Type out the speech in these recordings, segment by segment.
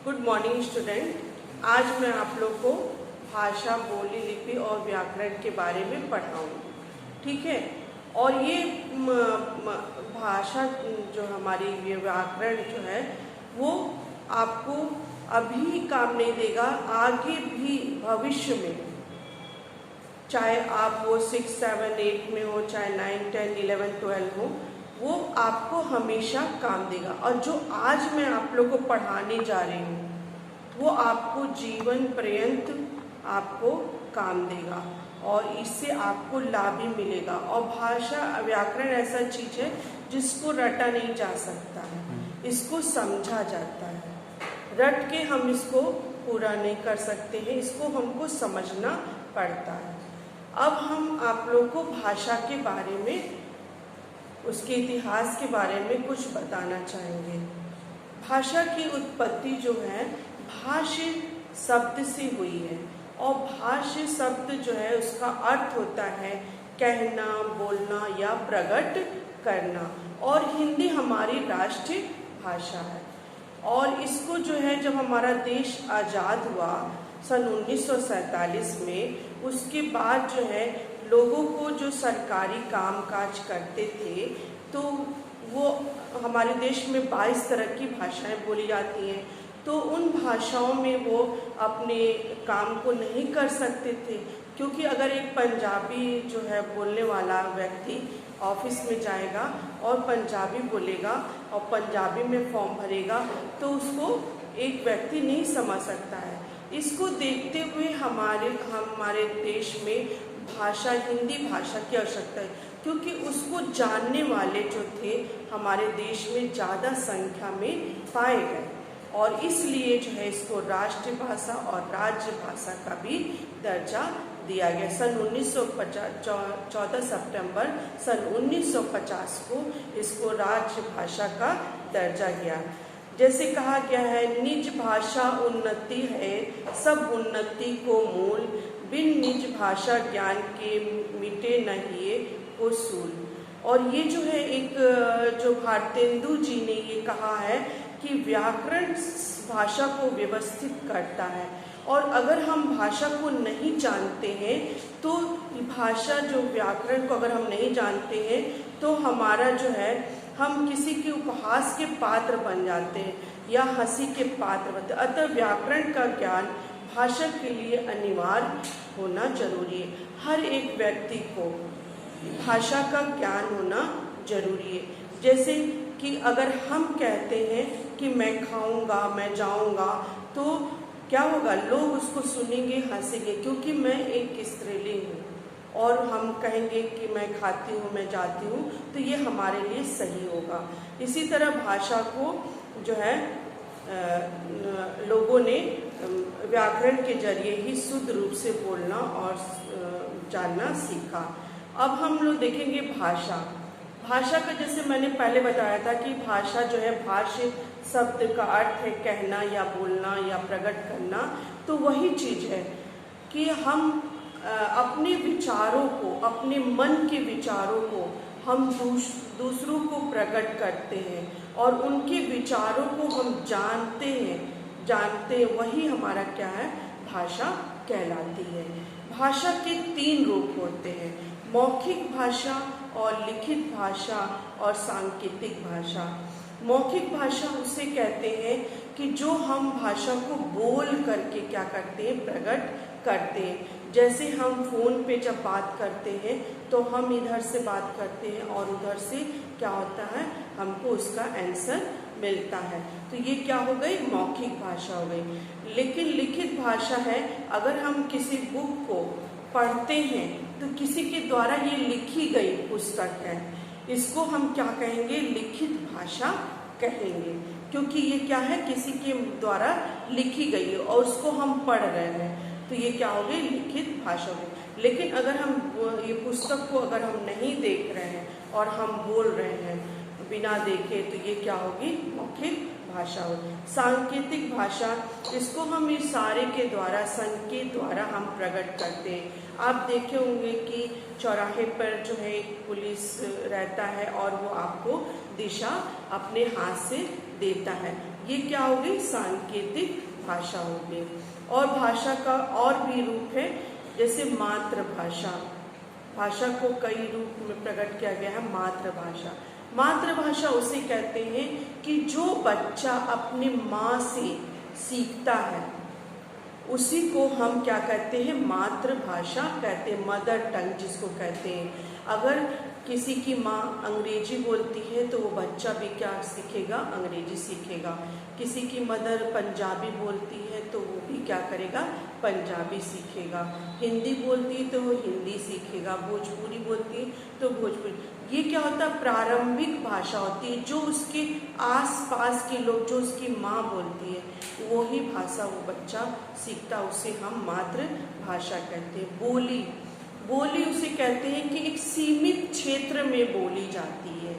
Good morning student. आज मैं आप लोग को भाषा, बोली, लिपि और व्याकरण के बारे में पढ़ाऊंगी, ठीक है। और ये भाषा जो हमारी, ये व्याकरण जो है वो आपको अभी काम नहीं देगा, आगे भी भविष्य में, चाहे आप वो 6, 7, 8 में हो, चाहे 9, 10, 11, 12 हो, वो आपको हमेशा काम देगा। और जो आज मैं आप लोग को पढ़ाने जा रही हूँ वो आपको जीवन पर्यंत आपको काम देगा और इससे आपको लाभ भी मिलेगा। और भाषा, व्याकरण ऐसा चीज है जिसको रटा नहीं जा सकता है, इसको समझा जाता है। रट के हम इसको पूरा नहीं कर सकते हैं, इसको हमको समझना पड़ता है। अब हम आप लोग को भाषा के बारे में, उसके इतिहास के बारे में कुछ बताना चाहेंगे। भाषा की उत्पत्ति जो है भाष्य शब्द से हुई है, और भाष्य शब्द जो है उसका अर्थ होता है कहना, बोलना या प्रकट करना। और हिंदी हमारी राष्ट्रीय भाषा है। और इसको जो है, जब हमारा देश आज़ाद हुआ सन 1947 में, उसके बाद जो है लोगों को जो सरकारी कामकाज करते थे तो वो, हमारे देश में 22 तरह की भाषाएं बोली जाती हैं, तो उन भाषाओं में वो अपने काम को नहीं कर सकते थे। क्योंकि अगर एक पंजाबी जो है बोलने वाला व्यक्ति ऑफिस में जाएगा और पंजाबी बोलेगा और पंजाबी में फॉर्म भरेगा तो उसको एक व्यक्ति नहीं समझ सकता है। इसको देखते हुए हमारे देश में भाषा, हिंदी भाषा की आवश्यकता है, क्योंकि उसको जानने वाले जो थे हमारे देश में ज़्यादा संख्या में पाए गए, और इसलिए जो है इसको राष्ट्रीय भाषा और राज्य भाषा का भी दर्जा दिया गया। सन 14 सितंबर सन 1950 को इसको राज्य भाषा का दर्जा गया। जैसे कहा गया है, निज भाषा उन्नति है, सब उन्नति को मूल, बिन निज भाषा ज्ञान के मिटे नहीं को सूल। और ये जो है एक, जो भारतेंदु जी ने ये कहा है कि व्याकरण भाषा को व्यवस्थित करता है, और अगर हम भाषा को नहीं जानते हैं तो भाषा, जो व्याकरण को अगर हम नहीं जानते हैं तो हमारा जो है, हम किसी के उपहास के पात्र बन जाते हैं या हंसी के पात्र बनते हैं। अतः व्याकरण का ज्ञान भाषा के लिए अनिवार्य होना जरूरी है। हर एक व्यक्ति को भाषा का ज्ञान होना जरूरी है। जैसे कि अगर हम कहते हैं कि मैं खाऊंगा, मैं जाऊंगा, तो क्या होगा, लोग उसको सुनेंगे, हंसेंगे, क्योंकि मैं एक स्त्रीलिंग हूँ। और हम कहेंगे कि मैं खाती हूँ, मैं जाती हूँ, तो ये हमारे लिए सही होगा। इसी तरह भाषा को जो है लोगों ने व्याकरण के जरिए ही शुद्ध रूप से बोलना और जानना सीखा। अब हम लोग देखेंगे भाषा। भाषा का, जैसे मैंने पहले बताया था कि भाषा जो है, भाष्य शब्द का अर्थ है कहना या बोलना या प्रकट करना। तो वही चीज है कि हम अपने विचारों को, अपने मन के विचारों को हम दूसरों को प्रकट करते हैं और उनके विचारों को हम जानते वही हमारा क्या है, भाषा कहलाती है। भाषा के 3 रूप होते हैं, मौखिक भाषा और लिखित भाषा और सांकेतिक भाषा। मौखिक भाषा उसे कहते हैं कि जो हम भाषा को बोल करके क्या करते हैं, प्रकट करते हैं। जैसे हम फोन पे जब बात करते हैं तो हम इधर से बात करते हैं और उधर से क्या होता है, हमको उसका आंसर मिलता है। तो ये क्या हो गई, मौखिक भाषा हो गई। लेकिन लिखित भाषा है, अगर हम किसी बुक को पढ़ते हैं तो किसी के द्वारा ये लिखी गई पुस्तक है, इसको हम क्या कहेंगे, लिखित भाषा कहेंगे, क्योंकि ये क्या है, किसी के द्वारा लिखी गई है और उसको हम पढ़ रहे हैं, तो ये क्या हो गई, लिखित भाषा हो गई। लेकिन अगर हम ये पुस्तक को अगर हम नहीं देख रहे हैं और हम बोल रहे हैं बिना देखे, तो ये क्या होगी, मौखिक भाषा होगी। सांकेतिक भाषा, इसको हम इशारे के द्वारा, संकेत द्वारा हम प्रकट करते हैं। आप देखे होंगे कि चौराहे पर जो है एक पुलिस रहता है और वो आपको दिशा अपने हाथ से देता है, ये क्या हो गई? सांकेतिक भाषा हो गई। और भाषा का और भी रूप है, जैसे मातृभाषा। भाषा को कई रूप में प्रकट किया गया है। मातृभाषा, मातृभाषा उसे कहते हैं कि जो बच्चा अपनी माँ से सीखता है उसी को हम क्या कहते हैं? मातृभाषा कहते हैं, मदर टंग जिसको कहते हैं। अगर किसी की माँ अंग्रेजी बोलती है तो वो बच्चा भी क्या सीखेगा? अंग्रेजी सीखेगा। किसी की मदर पंजाबी बोलती है तो वो भी क्या करेगा? पंजाबी सीखेगा। हिंदी बोलती है तो वो हिंदी सीखेगा। भोजपुरी बोलती है तो भोजपुरी। ये क्या होता है? प्रारंभिक भाषा होती है, जो उसके आसपास के लोग, जो उसकी माँ बोलती है वही भाषा वो बच्चा सीखता, उसे हम मातृभाषा कहते हैं। बोली, बोली उसे कहते हैं कि एक सीमित क्षेत्र में बोली जाती है।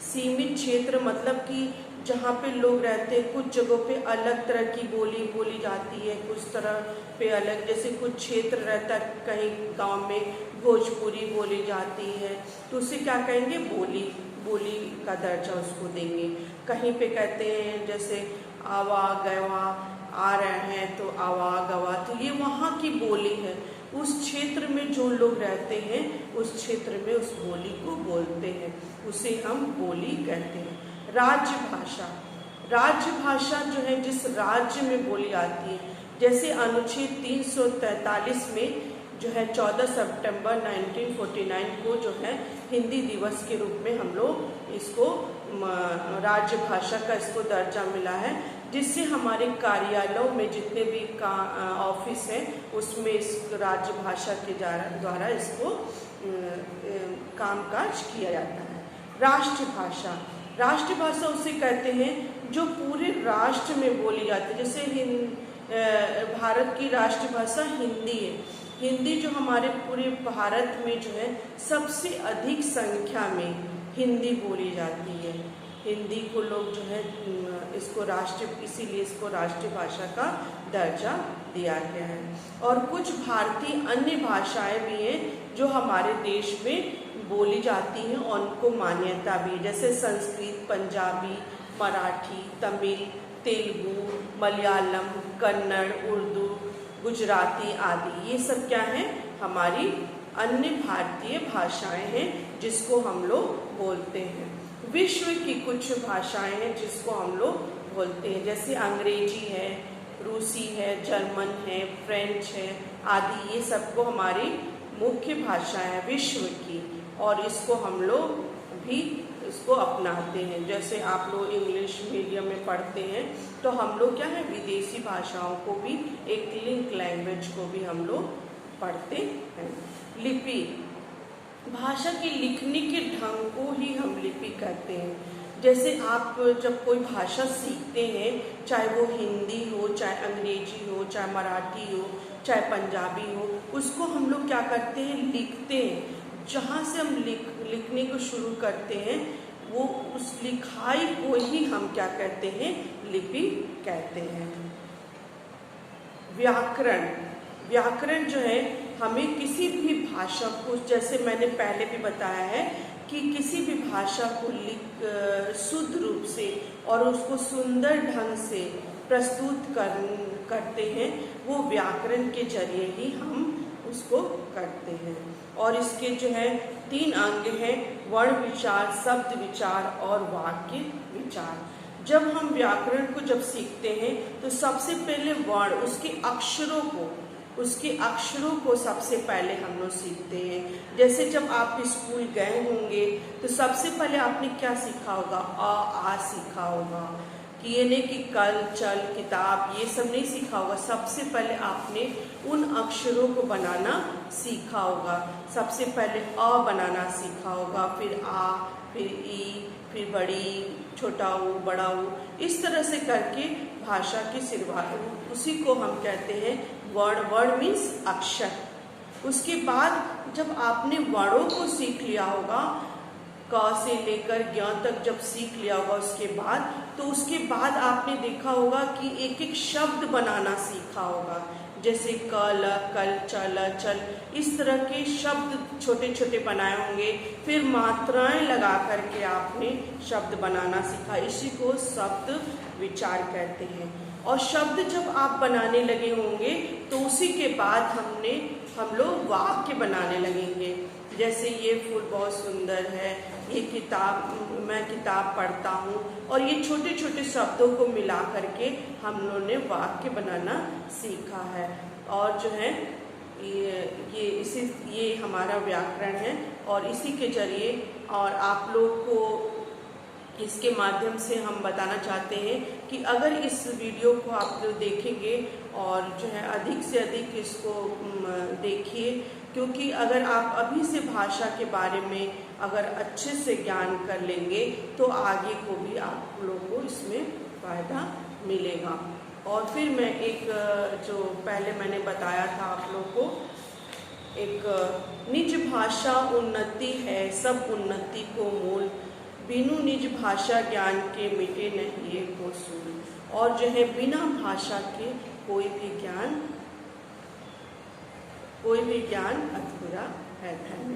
सीमित क्षेत्र मतलब कि जहाँ पे लोग रहते हैं, कुछ जगहों पे अलग तरह की बोली बोली जाती है, कुछ तरह पे अलग, जैसे कुछ क्षेत्र रहता है, कहीं गांव में भोजपुरी बोली जाती है तो उसे क्या कहेंगे? बोली, बोली का दर्जा उसको देंगे। कहीं पे कहते हैं जैसे आवा गवा, आ रहे हैं तो आवा गवा, तो ये वहाँ की बोली है। उस क्षेत्र में जो लोग रहते हैं उस क्षेत्र में उस बोली को बोलते हैं, उसे हम बोली कहते हैं। राजभाषा, राजभाषा जो है जिस राज्य में बोली जाती है, जैसे अनुच्छेद 343 में जो है 14 सितंबर 1949 को जो है हिंदी दिवस के रूप में हम लोग इसको राजभाषा का इसको दर्जा मिला है, जिससे हमारे कार्यालयों में जितने भी ऑफिस हैं उसमें इस राजभाषा के द्वारा इसको कामकाज किया जाता है। राष्ट्रभाषा, राष्ट्रभाषा उसे कहते हैं जो पूरे राष्ट्र में बोली जाती है। जैसे भारत की राष्ट्रभाषा हिंदी है। हिंदी जो हमारे पूरे भारत में जो है सबसे अधिक संख्या में हिंदी बोली जाती है। हिंदी को लोग जो है इसको इसीलिए इसको राष्ट्रभाषा का दर्जा दिया गया है। और कुछ भारतीय अन्य भाषाएं भी हैं जो हमारे देश में बोली जाती हैं और उनको मान्यता भी है, जैसे संस्कृत, पंजाबी, मराठी, तमिल, तेलुगु, मलयालम, कन्नड़, उर्दू, गुजराती आदि। ये सब क्या है? हमारी अन्य भारतीय भाषाएं हैं जिसको हम लोग बोलते हैं। विश्व की कुछ भाषाएं हैं जिसको हम लोग बोलते हैं, जैसे अंग्रेजी है, रूसी है, जर्मन है, फ्रेंच है आदि। ये सबको हमारी मुख्य भाषाएं हैं विश्व की, और इसको हम लोग भी इसको अपनाते हैं। जैसे आप लोग इंग्लिश मीडियम में पढ़ते हैं तो हम लोग क्या है? विदेशी भाषाओं को भी, एक लिंक लैंग्वेज को भी हम लोग पढ़ते हैं। लिपि, भाषा के लिखने के ढंग को ही हम लिपि कहते हैं। जैसे आप जब कोई भाषा सीखते हैं, चाहे वो हिंदी हो, चाहे अंग्रेजी हो, चाहे मराठी हो, चाहे पंजाबी हो, उसको हम लोग क्या करते हैं? लिखते हैं। जहाँ से हम लिखने को शुरू करते हैं वो उस लिखाई को ही हम क्या कहते हैं? लिपि कहते हैं। व्याकरण, व्याकरण जो है हमें किसी भी भाषा को, जैसे मैंने पहले भी बताया है कि किसी भी भाषा को शुद्ध रूप से और उसको सुंदर ढंग से प्रस्तुत करते हैं, वो व्याकरण के जरिए ही हम उसको करते हैं। और इसके जो है 3 अंग हैं, वर्ण विचार, शब्द विचार और वाक्य विचार। जब हम व्याकरण को जब सीखते हैं तो सबसे पहले वर्ण, उसके अक्षरों को सबसे पहले हम लोग सीखते हैं। जैसे जब आप स्कूल गए होंगे तो सबसे पहले आपने क्या सीखा होगा? आ सीखा होगा, कि ये नहीं कि कल, चल, किताब, ये सब नहीं सीखा होगा। सबसे पहले आपने उन अक्षरों को बनाना सीखा होगा। सबसे पहले अ बनाना सीखा होगा, फिर आ, फिर ई, फिर बड़ी, छोटा ऊ, बड़ा ऊ, इस तरह से करके भाषा की शुरुआत, उसी को हम कहते हैं वर्ण। वर्ण मीन्स अक्षर। उसके बाद जब आपने वर्णों को सीख लिया होगा क से लेकर ज्ञ तक जब सीख लिया होगा उसके बाद, तो उसके बाद आपने देखा होगा कि एक एक शब्द बनाना सीखा होगा, जैसे कल, कल, चल, चल, इस तरह के शब्द छोटे छोटे बनाए होंगे। फिर मात्राएं लगा करके आपने शब्द बनाना सीखा, इसी को शब्द विचार कहते हैं। और शब्द जब आप बनाने लगे होंगे तो उसी के बाद हम लोग वाक्य बनाने लगेंगे, जैसे ये फूल बहुत सुंदर है, ये मैं किताब पढ़ता हूँ, और ये छोटे छोटे शब्दों को मिला करके हम लोगों ने वाक्य बनाना सीखा है। और जो है ये हमारा व्याकरण है, और इसी के जरिए और आप लोग को इसके माध्यम से हम बताना चाहते हैं कि अगर इस वीडियो को आप लोग देखेंगे और जो है अधिक से अधिक इसको देखिए, क्योंकि अगर आप अभी से भाषा के बारे में अगर अच्छे से ज्ञान कर लेंगे तो आगे को भी आप लोगों को इसमें फ़ायदा मिलेगा। और फिर मैं एक जो पहले मैंने बताया था आप लोगों को, एक निज भाषा उन्नति है सब उन्नति को मूल, बिनु निज भाषा ज्ञान के मिटे नहीं ये को सूल। और जो है बिना भाषा के कोई भी ज्ञान अधूरा है। धन्यवाद।